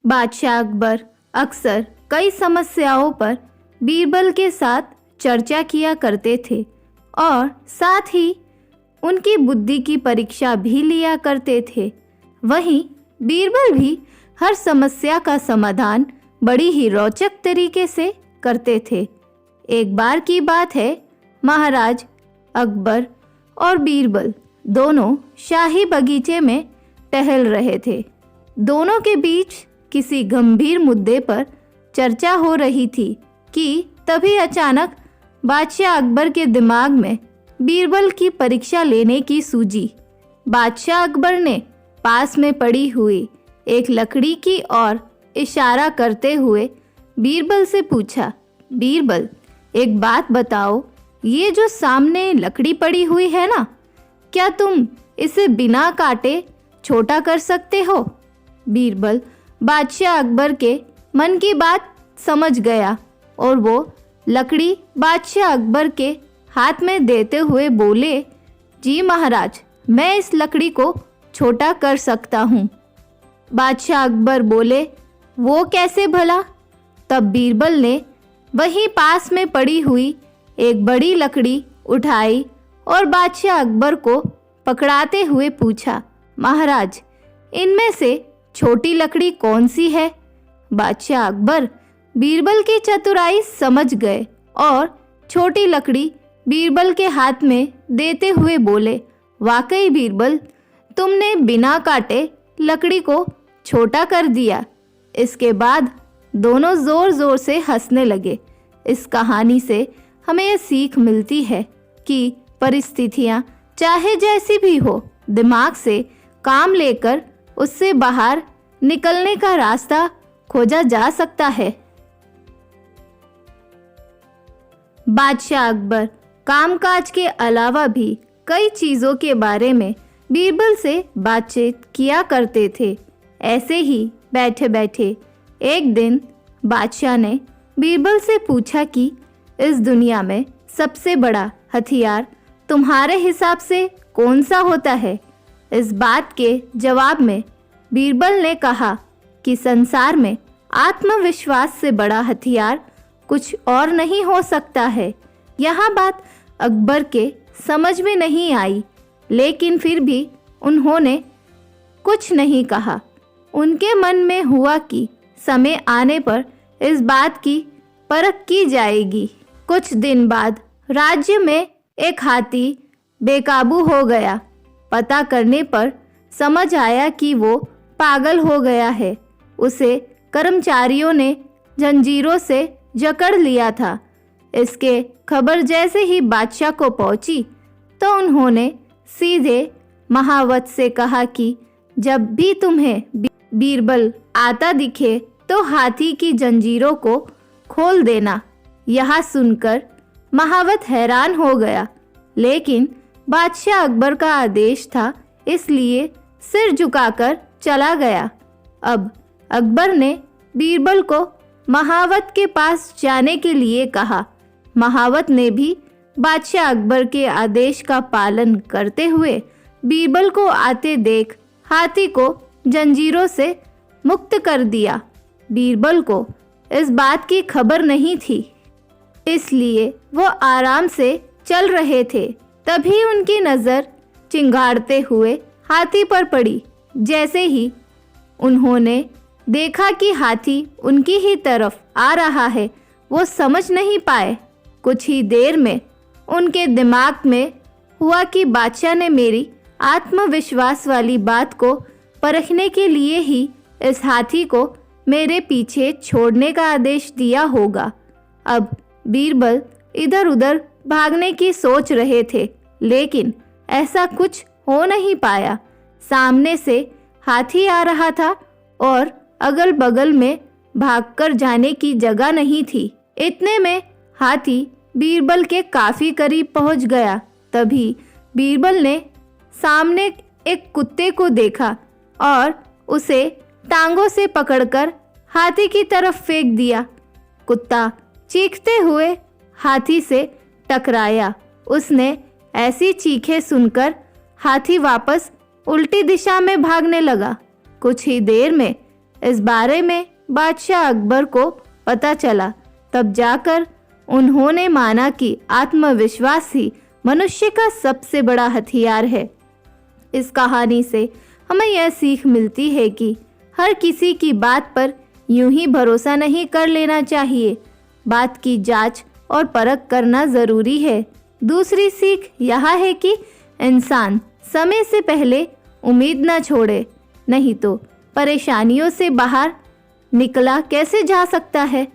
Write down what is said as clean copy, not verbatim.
बादशाह अकबर अक्सर कई समस्याओं पर बीरबल के साथ चर्चा किया करते थे और साथ ही उनकी बुद्धि की परीक्षा भी लिया करते थे। वहीं बीरबल भी हर समस्या का समाधान बड़ी ही रोचक तरीके से करते थे। एक बार की बात है, महाराज अकबर और बीरबल दोनों शाही बगीचे में टहल रहे थे। दोनों के बीच किसी गंभीर मुद्दे पर चर्चा हो रही थी कि तभी अचानक बादशाह अकबर के दिमाग में बीरबल की परीक्षा लेने की सूझी। बादशाह अकबर ने पास में पड़ी हुई एक लकड़ी की ओर इशारा करते हुए बीरबल से पूछा, बीरबल, एक बात बताओ, ये जो सामने लकड़ी पड़ी हुई है ना, क्या तुम इसे बिना काटे छोटा कर सकते हो? बीरबल बादशाह अकबर के मन की बात समझ गया और वो लकड़ी बादशाह अकबर के हाथ में देते हुए बोले, जी महाराज, मैं इस लकड़ी को छोटा कर सकता हूँ। बादशाह अकबर बोले, वो कैसे भला? तब बीरबल ने वहीं पास में पड़ी हुई एक बड़ी लकड़ी उठाई और बादशाह अकबर को पकड़ाते हुए पूछा, महाराज, इनमें से छोटी लकड़ी कौन सी है? बादशाह अकबर बीरबल की चतुराई समझ गए और छोटी लकड़ी बीरबल के हाथ में देते हुए बोले, वाकई बीरबल, तुमने बिना काटे लकड़ी को छोटा कर दिया। इसके बाद दोनों जोर जोर से हंसने लगे। इस कहानी से हमें यह सीख मिलती है कि परिस्थितियां चाहे जैसी भी हो, दिमाग से काम लेकर उससे बाहर निकलने का रास्ता खोजा जा सकता है। बादशाह अकबर कामकाज के अलावा भी कई चीज़ों के बारे में बीरबल से बातचीत किया करते थे। ऐसे ही बैठे बैठे एक दिन बादशाह ने बीरबल से पूछा कि इस दुनिया में सबसे बड़ा हथियार तुम्हारे हिसाब से कौन सा होता है? इस बात के जवाब में बीरबल ने कहा कि संसार में आत्मविश्वास से बड़ा हथियार कुछ और नहीं हो सकता है। यह बात अकबर के समझ में नहीं आई, लेकिन फिर भी उन्होंने कुछ नहीं कहा। उनके मन में हुआ कि समय आने पर इस बात की परख की जाएगी। कुछ दिन बाद राज्य में एक हाथी बेकाबू हो गया। पता करने पर समझ आया कि वो पागल हो गया है। उसे कर्मचारियों ने जंजीरों से जकड़ लिया था। इसके खबर जैसे ही बादशाह को पहुंची तो उन्होंने सीधे महावत से कहा कि जब भी तुम्हें बीरबल आता दिखे तो हाथी की जंजीरों को खोल देना। यह सुनकर महावत हैरान हो गया, लेकिन बादशाह अकबर का आदेश था, इसलिए सिर झुकाकर चला गया। अब अकबर ने बीरबल को महावत के पास जाने के लिए कहा। महावत ने भी बादशाह अकबर के आदेश का पालन करते हुए बीरबल को आते देख हाथी को जंजीरों से मुक्त कर दिया। बीरबल को इस बात की खबर नहीं थी, इसलिए वो आराम से चल रहे थे। तभी उनकी नज़र चिंगाड़ते हुए हाथी पर पड़ी। जैसे ही उन्होंने देखा कि हाथी उनकी ही तरफ आ रहा है, वो समझ नहीं पाए। कुछ ही देर में उनके दिमाग में हुआ कि बादशाह ने मेरी आत्मविश्वास वाली बात को परखने के लिए ही इस हाथी को मेरे पीछे छोड़ने का आदेश दिया होगा। अब बीरबल इधर उधर भागने की सोच रहे थे, लेकिन ऐसा कुछ हो नहीं पाया। सामने से हाथी आ रहा था और अगल बगल में भागकर जाने की जगह नहीं थी। इतने में हाथी बीरबल के काफी करीब पहुंच गया। तभी बीरबल ने सामने एक कुत्ते को देखा और उसे टांगों से पकड़कर हाथी की तरफ फेंक दिया। कुत्ता चीखते हुए हाथी से टकराया। उसने ऐसी चीखें सुनकर हाथी वापस उल्टी दिशा में भागने लगा। कुछ ही देर में इस बारे में बादशाह अकबर को पता चला। तब जाकर उन्होंने माना कि आत्मविश्वास ही मनुष्य का सबसे बड़ा हथियार है। इस कहानी से हमें यह सीख मिलती है कि हर किसी की बात पर यूं ही भरोसा नहीं कर लेना चाहिए। बात की जांच और परख करना ज़रूरी है। दूसरी सीख यह है कि इंसान समय से पहले उम्मीद न छोड़े, नहीं तो परेशानियों से बाहर निकला कैसे जा सकता है।